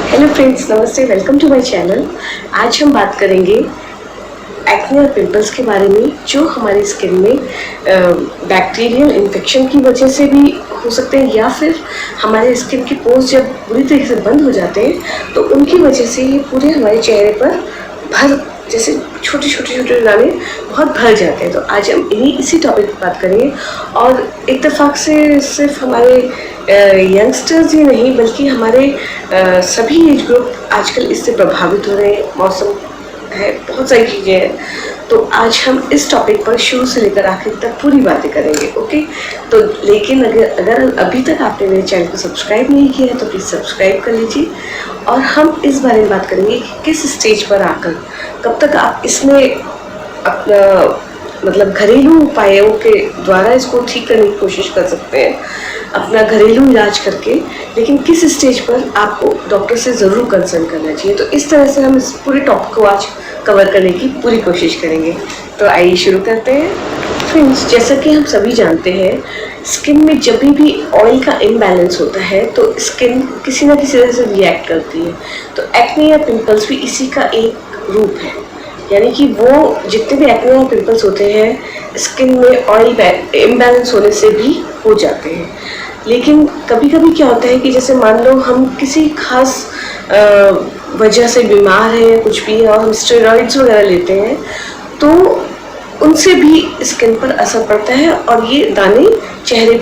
Hello friends, नमस्ते, welcome to my channel. आज हम बात करेंगे एक्ने और पिंपल्स के बारे में, जो हमारी स्किन में बैक्टीरियल इन्फेक्शन की वजह से भी हो सकते हैं, या फिर हमारे स्किन के पोर्स जब बुरी तरीके से बंद हो जाते हैं तो उनकी वजह से ये पूरे हमारे चेहरे पर जैसे छोटे दाने बहुत भर जाते हैं। तो आज हम इसी टॉपिक पर बात करेंगे। और इत्तेफाक से सिर्फ हमारे यंगस्टर्स ही नहीं, बल्कि हमारे सभी एज ग्रुप आजकल इससे प्रभावित हो रहे हैं। मौसम है, बहुत सारी चीज़ें हैं। तो आज हम इस टॉपिक पर शुरू से लेकर आखिर तक पूरी बातें करेंगे, ओके। तो लेकिन अगर अभी तक आपने मेरे चैनल को सब्सक्राइब नहीं किया है तो प्लीज़ सब्सक्राइब कर लीजिए। और हम इस बारे में बात करेंगे कि किस स्टेज पर आकर कब तक आप इसमें अपना मतलब घरेलू उपायों के द्वारा इसको ठीक करने की कोशिश कर सकते हैं, अपना घरेलू इलाज करके। लेकिन किस स्टेज पर आपको डॉक्टर से ज़रूर कंसल्ट करना चाहिए। तो इस तरह से हम इस पूरे टॉपिक को आज कवर करने की पूरी कोशिश करेंगे। तो आइए शुरू करते हैं। फ्रेंड्स, जैसा कि हम सभी जानते हैं, स्किन में जब भी ऑयल का इम्बैलेंस होता है तो स्किन किसी न किसी तरह से रिएक्ट करती है। तो एक्ने या पिंपल्स भी इसी का एक रूप है। यानी कि वो जितने भी एक्ने और पिंपल्स होते हैं स्किन में ऑयल इम्बैलेंस होने से भी हो जाते हैं। लेकिन कभी कभी क्या होता है कि जैसे मान लो हम किसी खास वजह से बीमार हैं या कुछ भी है और हम स्टेरॉइड्स वगैरह लेते हैं तो उनसे भी स्किन पर असर पड़ता है और ये दाने चेहरे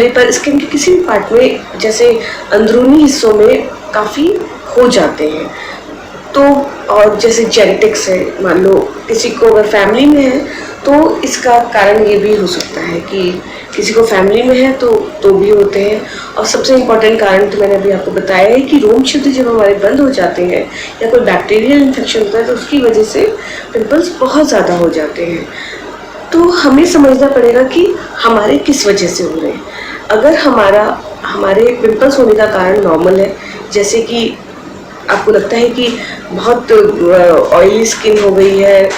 पर स्किन के किसी भी पार्ट में, जैसे अंदरूनी हिस्सों में काफ़ी हो जाते हैं। तो और जैसे जेनेटिक्स है, मान लो किसी को अगर फैमिली में है तो इसका कारण ये भी हो सकता है कि किसी को फैमिली में है तो भी होते हैं। और सबसे इम्पॉर्टेंट कारण तो मैंने अभी आपको बताया है कि रोम छिद्र जब हमारे बंद हो जाते हैं या कोई बैक्टीरियल इन्फेक्शन होता है तो उसकी वजह से पिंपल्स बहुत ज़्यादा हो जाते हैं। तो हमें समझना पड़ेगा कि हमारे किस वजह से हो रहे हैं। अगर हमारे पिंपल्स होने का कारण नॉर्मल है, जैसे कि आपको लगता है कि बहुत ऑयली स्किन हो गई है,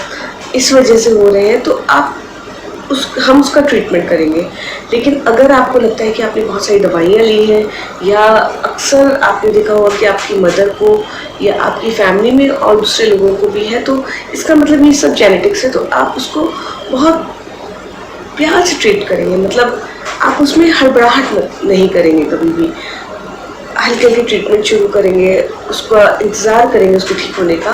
इस वजह से हो रहे हैं, तो हम उसका ट्रीटमेंट करेंगे। लेकिन अगर आपको लगता है कि आपने बहुत सारी दवाइयाँ ली हैं, या अक्सर आपने देखा होगा कि आपकी मदर को या आपकी फैमिली में और दूसरे लोगों को भी है, तो इसका मतलब ये सब जेनेटिक्स है। तो आप उसको बहुत प्यार से ट्रीट करेंगे, मतलब आप उसमें हड़बड़ाहट नहीं करेंगे, कभी भी हल्के हल्के ट्रीटमेंट शुरू करेंगे, उसका इंतज़ार करेंगे उसको ठीक होने का।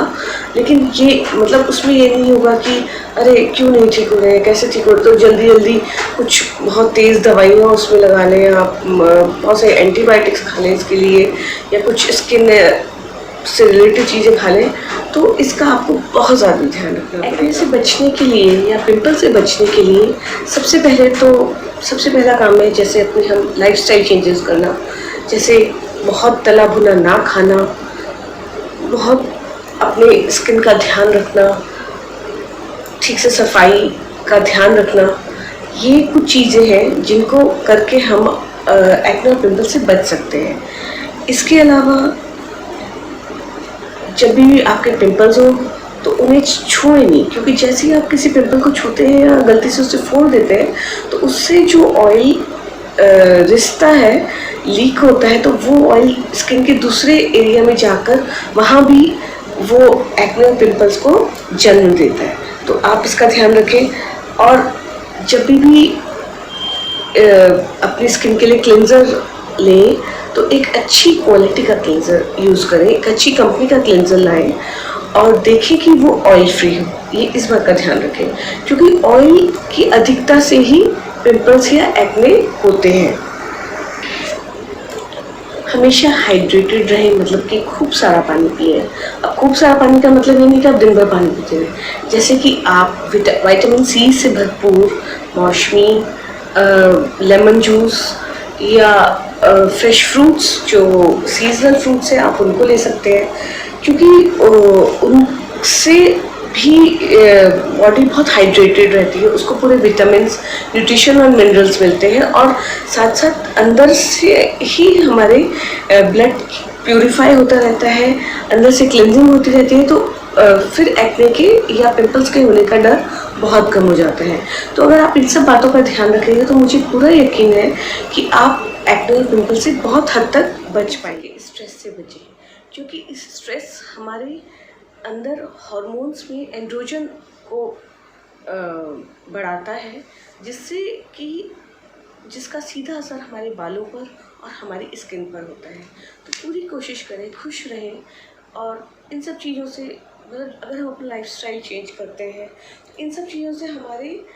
लेकिन ये मतलब उसमें ये नहीं होगा कि अरे क्यों नहीं ठीक हो रहे हैं, कैसे ठीक हो, तो जल्दी कुछ बहुत तेज़ दवाइयाँ उसमें लगा लें, आप बहुत सारे एंटीबायोटिक्स खा लें इसके लिए, या कुछ स्किन से रिलेटेड चीज़ें खा लें। तो इसका आपको बहुत ज़्यादा ध्यान रखना है। एक्ने से बचने के लिए या पिंपल से बचने के लिए सबसे पहला काम है जैसे अपनी हम लाइफस्टाइल चेंजेस करना। जैसे बहुत तला भुना ना खाना, बहुत अपने स्किन का ध्यान रखना, ठीक से सफाई का ध्यान रखना। ये कुछ चीज़ें हैं जिनको करके हम एक्ने और पिंपल से बच सकते हैं। इसके अलावा जब भी आपके पिंपल्स हो तो उन्हें छुएं नहीं, क्योंकि जैसे ही आप किसी पिंपल को छूते हैं या गलती से उसे फोड़ देते हैं तो उससे जो ऑयल रिश्ता है, लीक होता है, तो वो ऑयल स्किन के दूसरे एरिया में जाकर वहाँ भी वो एक्ने और पिंपल्स को जन्म देता है। तो आप इसका ध्यान रखें। और जब भी अपनी स्किन के लिए क्लेंजर लें तो एक अच्छी क्वालिटी का क्लेंजर यूज़ करें, एक अच्छी कंपनी का क्लेंजर लाएं और देखें कि वो ऑयल फ्री हो। ये इस बात का ध्यान रखें, क्योंकि ऑयल की अधिकता से ही पिंपल्स या एक्ने होते हैं। हमेशा हाइड्रेटेड रहें, मतलब कि खूब सारा पानी पिए। अब खूब सारा पानी का मतलब ये नहीं कि आप दिन भर पानी पीते रहें। जैसे कि आप विटामिन सी से भरपूर मौसमी, लेमन जूस या फ्रेश फ्रूट्स, जो सीजनल फ्रूट्स हैं, आप उनको ले सकते हैं, क्योंकि उनसे भी बॉडी बहुत हाइड्रेटेड रहती है, उसको पूरे विटामिन्स, न्यूट्रिशन और मिनरल्स मिलते हैं। और साथ साथ अंदर से ही हमारे ब्लड प्यूरिफाई होता रहता है, अंदर से क्लिनजिंग होती रहती है। तो फिर एक्ने के या पिंपल्स के होने का डर बहुत कम हो जाता है। तो अगर आप इन सब बातों का ध्यान रखेंगे तो मुझे पूरा यकीन है कि आप एक्ने और पिंपल से बहुत हद तक बच पाएंगे। स्ट्रेस से बचें, क्योंकि इस स्ट्रेस हमारे अंदर हार्मोन्स में एंड्रोजन को बढ़ाता है, जिससे कि जिसका सीधा असर हमारे बालों पर और हमारी स्किन पर होता है। तो पूरी कोशिश करें खुश रहें, और इन सब चीज़ों से मतलब अगर हम अपना लाइफस्टाइल चेंज करते हैं, इन सब चीज़ों से हमारे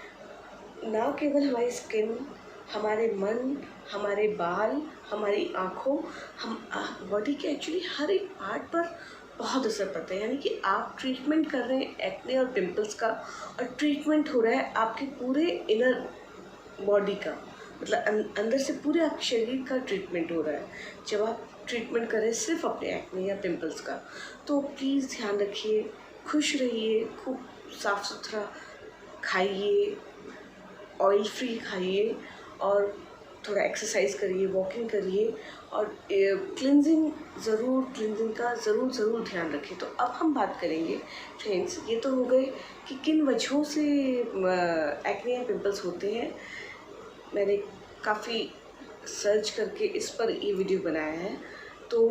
ना केवल हमारी स्किन, हमारे मन, हमारे बाल, हमारी आँखों, हम बॉडी के एक्चुअली हर एक पार्ट पर बहुत असर पड़ता है। यानी कि आप ट्रीटमेंट कर रहे हैं एक्ने और पिंपल्स का, और ट्रीटमेंट हो रहा है आपके पूरे इनर बॉडी का, मतलब अंदर से पूरे आपके शरीर का ट्रीटमेंट हो रहा है जब आप ट्रीटमेंट करें सिर्फ अपने एक्ने या पिंपल्स का। तो प्लीज़ ध्यान रखिए, खुश रहिए, खूब साफ़ सुथरा खाइए, ऑयल फ्री खाइए, और थोड़ा एक्सरसाइज करिए, वॉकिंग करिए, और क्लिनजिंग का ज़रूर ध्यान रखें। तो अब हम बात करेंगे फ्रेंड्स, ये तो हो गए कि किन वजहों से एक्ने या पिंपल्स होते हैं। मैंने काफ़ी सर्च करके इस पर ये वीडियो बनाया है। तो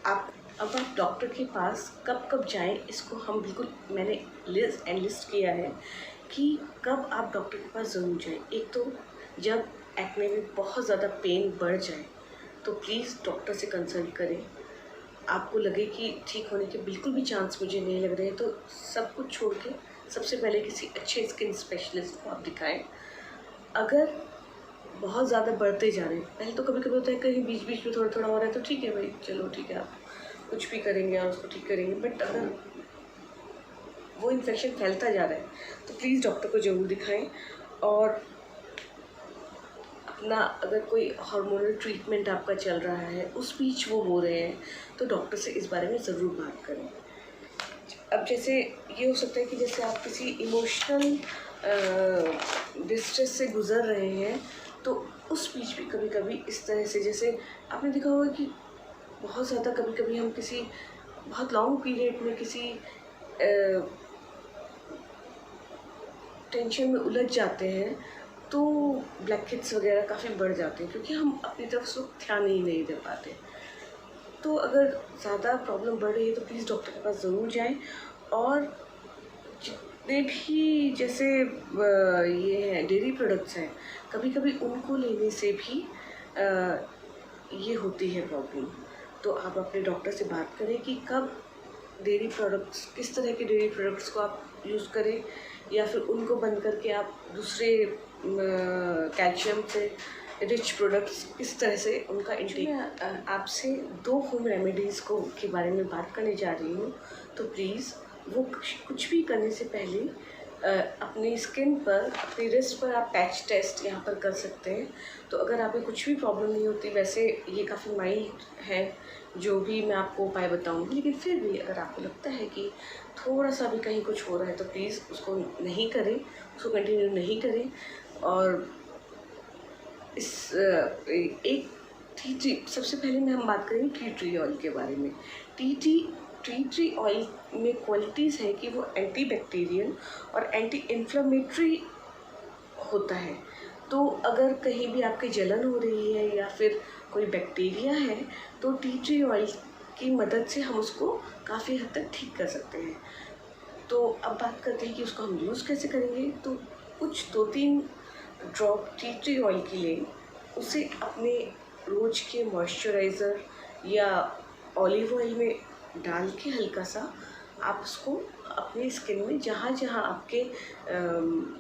अब आप डॉक्टर के पास कब जाएं, इसको हम बिल्कुल मैंने लिस्ट किया है कि कब आप डॉक्टर के पास ज़रूर जाएं। एक तो जब एक्ने में बहुत ज़्यादा पेन बढ़ जाए तो प्लीज़ डॉक्टर से कंसल्ट करें। आपको लगे कि ठीक होने के बिल्कुल भी चांस मुझे नहीं लग रहे हैं, तो सब कुछ छोड़ के सबसे पहले किसी अच्छे स्किन स्पेशलिस्ट को आप दिखाएं। अगर बहुत ज़्यादा बढ़ते जा रहे हैं, पहले तो कभी कभी होता है कहीं बीच बीच में थोड़ा थोड़ा हो रहा है तो ठीक है भाई, चलो ठीक है, आप कुछ भी करेंगे और उसको ठीक करेंगे। बट अगर वो इन्फेक्शन फैलता जा रहा है तो प्लीज़ डॉक्टर को ज़रूर दिखाएं। और अपना अगर कोई हार्मोनल ट्रीटमेंट आपका चल रहा है, उस बीच वो हो रहे हैं, तो डॉक्टर से इस बारे में ज़रूर बात करें। अब जैसे ये हो सकता है कि जैसे आप किसी इमोशनल डिस्ट्रेस से गुज़र रहे हैं, तो उस बीच भी कभी कभी इस तरह से, जैसे आपने देखा होगा कि बहुत ज़्यादा कभी कभी हम किसी बहुत लॉन्ग पीरियड में किसी टेंशन में उलझ जाते हैं, तो ब्लैक हेड्स वगैरह काफ़ी बढ़ जाते हैं, क्योंकि हम अपनी तरफ से ध्यान ही नहीं दे पाते। तो अगर ज़्यादा प्रॉब्लम बढ़ रही है तो प्लीज़ डॉक्टर के पास ज़रूर जाएं। और जितने भी जैसे ये हैं डेयरी प्रोडक्ट्स हैं, कभी कभी उनको लेने से भी ये होती है प्रॉब्लम। तो आप अपने डॉक्टर से बात करें कि कब डेयरी प्रोडक्ट्स, किस तरह के डेयरी प्रोडक्ट्स को आप यूज़ करें, या फिर उनको बंद करके आप दूसरे कैल्शियम से रिच प्रोडक्ट्स किस तरह से उनका इंटेक। आपसे 2 होम रेमेडीज़ को के बारे में बात करने जा रही हूँ। तो प्लीज़ वो कुछ भी करने से पहले अपनी स्किन पर, अपनी रिस्ट पर आप पैच टेस्ट यहाँ पर कर सकते हैं। तो अगर आपको कुछ भी प्रॉब्लम नहीं होती, वैसे ये काफ़ी माइल्ड है जो भी मैं आपको उपाय बताऊंगी, लेकिन फिर भी अगर आपको लगता है कि थोड़ा सा भी कहीं कुछ हो रहा है तो प्लीज़ उसको नहीं करें, उसको कंटिन्यू नहीं करें। और इस एक टी सबसे पहले मैं हम बात करेंगे टी ट्री ऑयल के बारे में। टी ट्री ऑयल में क्वालिटीज़ है कि वो एंटी बैक्टीरियल और एंटी इन्फ्लेमेटरी होता है। तो अगर कहीं भी आपकी जलन हो रही है या फिर कोई बैक्टीरिया है, तो टी ट्री ऑयल की मदद से हम उसको काफ़ी हद तक ठीक कर सकते हैं। तो अब बात करते हैं कि उसको हम यूज़ कैसे करेंगे। तो कुछ 2-3 ड्रॉप टी ट्री ऑयल की लें, उसे अपने रोज़ के मॉइस्चराइज़र या ऑलिव ऑयल में डाल के हल्का सा आप उसको अपनी स्किन में जहाँ जहाँ आपके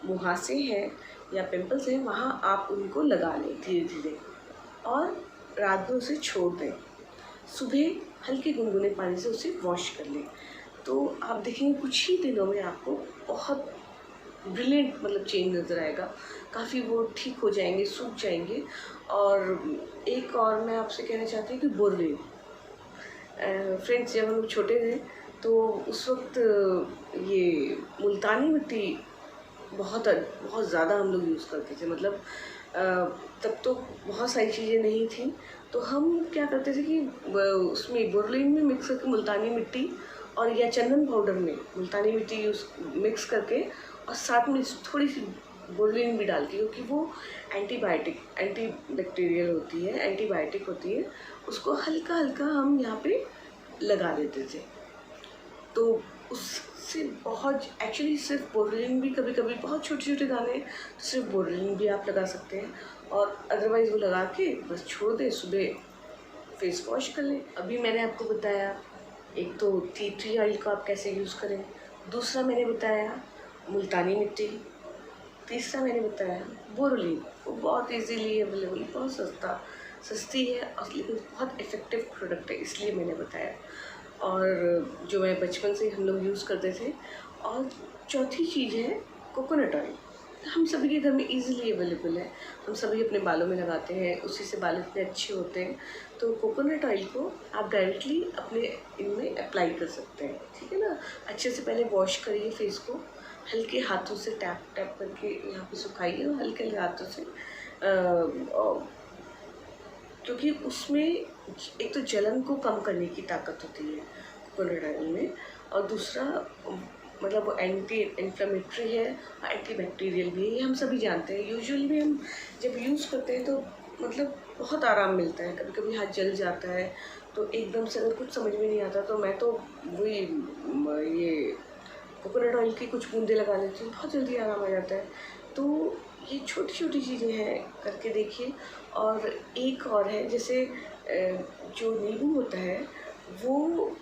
मुहासे हैं या पिंपल्स हैं, वहाँ आप उनको लगा लें धीरे धीरे, और रात में उसे छोड़ दें। सुबह हल्के गुनगुने पानी से उसे वॉश कर लें। तो आप देखेंगे कुछ ही दिनों में आपको बहुत ब्रिलियंट मतलब चेंज नज़र आएगा, काफ़ी वो ठीक हो जाएंगे, सूख जाएंगे। और एक और मैं आपसे कहना चाहती हूँ कि बोरलीन, फ्रेंड्स जब हम लोग छोटे थे तो उस वक्त ये मुल्तानी मिट्टी बहुत ज़्यादा हम लोग यूज़ करते थे। मतलब तब तो बहुत सारी चीज़ें नहीं थी, तो हम क्या करते थे कि उसमें बोरलीन में मिक्स करके मुल्तानी मिट्टी और या चंदन पाउडर में मुल्तानी मिट्टी मिक्स करके, और साथ में थोड़ी सी बोरोलिन भी डाल के, क्योंकि वो एंटीबायोटिक एंटी बैक्टीरियल होती है, एंटीबायोटिक होती है, उसको हल्का हल्का हम यहाँ पे लगा देते थे। तो उससे बहुत एक्चुअली सिर्फ बोरोलिन भी कभी कभी बहुत छोटे छोटे दाने, तो सिर्फ बोरोलिन भी आप लगा सकते हैं, और अदरवाइज़ वो लगा के बस छोड़ दें, सुबह फेस वॉश कर लें। अभी मैंने आपको बताया एक तो टी ट्री ऑयल को आप कैसे यूज़ करें, दूसरा मैंने बताया मुल्तानी मिट्टी, तीसरा मैंने बताया बोरोलिन। वो बहुत इजीली अवेलेबल, बहुत सस्ती है और लेकिन बहुत इफ़ेक्टिव प्रोडक्ट है, इसलिए मैंने बताया, और जो मैं बचपन से हम लोग यूज़ करते थे। और चौथी चीज़ है कोकोनट ऑयल। हम सभी के घर में इजीली अवेलेबल है, हम सभी अपने बालों में लगाते हैं, उसी से बाल इतने अच्छे होते हैं। तो कोकोनट ऑयल को आप डायरेक्टली अपने इनमें अप्लाई कर सकते हैं, ठीक है ना। अच्छे से पहले वॉश करिए फेस को, हल्के हाथों से टैप टैप करके यहाँ पे सुखाइए, और हल्के हल्के हाथों से क्योंकि उसमें एक तो जलन को कम करने की ताकत होती है कोकोनट ऑयल में, और दूसरा मतलब वो एंटी इन्फ्लेमेटरी है और एंटी बैक्टीरियल भी है, ये हम सभी जानते हैं। यूजुअली भी हम जब यूज़ करते हैं तो मतलब बहुत आराम मिलता है। कभी कभी हाथ जल जाता है तो एकदम से अगर कुछ समझ में नहीं आता तो मैं तो वही ये कोकोनट ऑयल की कुछ बूंदे लगा लेती हूँ, बहुत जल्दी आराम आ जाता है। तो ये छोटी छोटी चीज़ें हैं, करके देखिए। और एक और है, जैसे जो नींबू होता है वो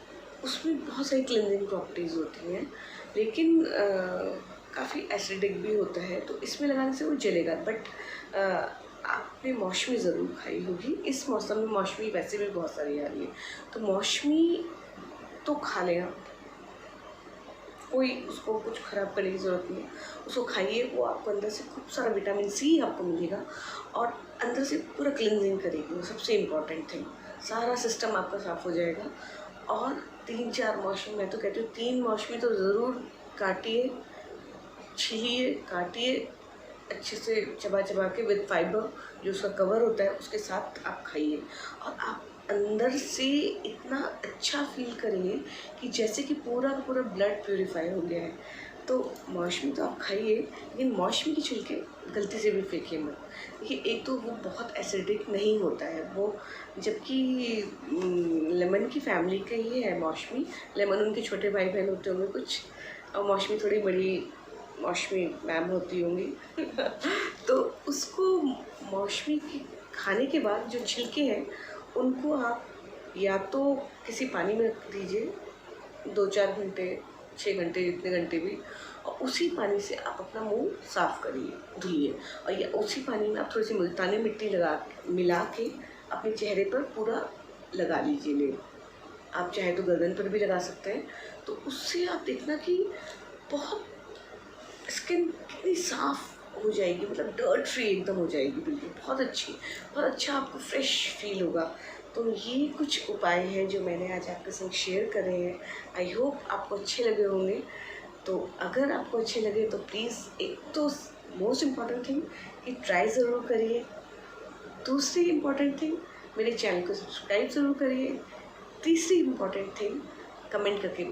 उसमें बहुत सारी क्लिनजिंग प्रॉपर्टीज़ होती हैं, लेकिन काफ़ी एसिडिक भी होता है, तो इसमें लगाने से वो जलेगा। बट आपने मौसमी ज़रूर खाई होगी, इस मौसम में मौसमी वैसे भी बहुत सारी आ रही है, तो मौसमी तो खा लें आप, कोई उसको कुछ ख़राब करने की ज़रूरत नहीं है, उसको खाइए। वो आपको अंदर से खूब सारा विटामिन सी आपको मिलेगा और अंदर से पूरा क्लिनजिंग करेगी, वो सबसे इम्पॉर्टेंट थिंग। सारा सिस्टम आपका साफ़ हो जाएगा। और 3-4 मौसमी, मैं तो कहती हूँ 3 मौसमी तो ज़रूर काटिए, छीलिए, काटिए, अच्छे से चबा चबा के विद फाइबर जो उसका कवर होता है उसके साथ आप खाइए, और आप अंदर से इतना अच्छा फील करेंगे कि जैसे कि पूरा का पूरा ब्लड प्योरीफाई हो गया है। तो मौसमी तो आप खाइए, लेकिन मौसमी के छिलके गलती से भी फेंकिए मत। देखिए, एक तो वो बहुत एसिडिक नहीं होता है वो, जबकि लेमन की फैमिली का ही है मौसमी। लेमन उनके छोटे भाई बहन होते होंगे कुछ, और मौसमी थोड़ी बड़ी मौसमी मैम होती होंगी तो उसको मौसमी की खाने के बाद जो छिलके हैं उनको आप या तो किसी पानी में रख दीजिए 2-4 घंटे, 6 घंटे, जितने घंटे भी, और उसी पानी से आप अपना मुंह साफ़ करिए, धुलिए, और या उसी पानी में आप थोड़ी सी मुल्तानी मिट्टी मिला के अपने चेहरे पर पूरा लगा लीजिए लेप। आप चाहे तो गर्दन पर भी लगा सकते हैं। तो उससे आप देखना कि बहुत स्किन कितनी साफ़ हो जाएगी, मतलब डर्ट फ्री एकदम हो जाएगी, बिल्कुल बहुत अच्छी, बहुत अच्छा आपको फ्रेश फील होगा। तो ये कुछ उपाय हैं जो मैंने आज आपके संग शेयर करे हैं। आई होप आपको अच्छे लगे होंगे। तो अगर आपको अच्छे लगे तो प्लीज़, एक तो मोस्ट इम्पॉर्टेंट थिंग कि ट्राई ज़रूर करिए, दूसरी इम्पॉर्टेंट थिंग मेरे चैनल को सब्सक्राइब ज़रूर करिए, तीसरी इम्पॉर्टेंट थिंग कमेंट करके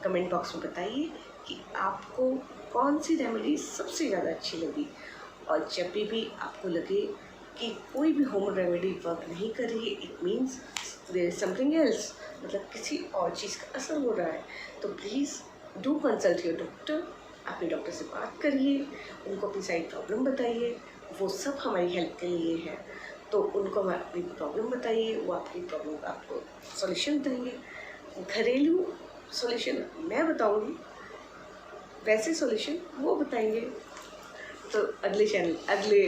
कमेंट बॉक्स में बताइए कि आपको कौन सी रेमेडी सबसे ज़्यादा अच्छी लगी। और जब भी आपको लगे कि कोई भी होम रेमेडी वर्क नहीं कर रही है, it means there is something else, मतलब किसी और चीज़ का असर हो रहा है, तो please do consult your doctor. अपने डॉक्टर से बात करिए, उनको अपनी सारी प्रॉब्लम बताइए, वो सब हमारी हेल्प के लिए है। तो उनको हम अपनी प्रॉब्लम बताइए, वो आपकी प्रॉब्लम का आपको सॉल्यूशन देंगे। घरेलू सॉल्यूशन मैं बताऊंगी, वैसे सॉल्यूशन वो बताएंगे। तो अगले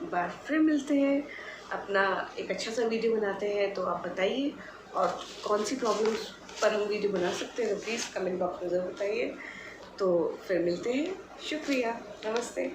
बार फिर मिलते हैं, अपना एक अच्छा सा वीडियो बनाते हैं। तो आप बताइए और कौन सी प्रॉब्लम्स पर हम वीडियो बना सकते हैं, तो प्लीज़ कमेंट बॉक्स में ज़रूर बताइए। तो फिर मिलते हैं, शुक्रिया, नमस्ते।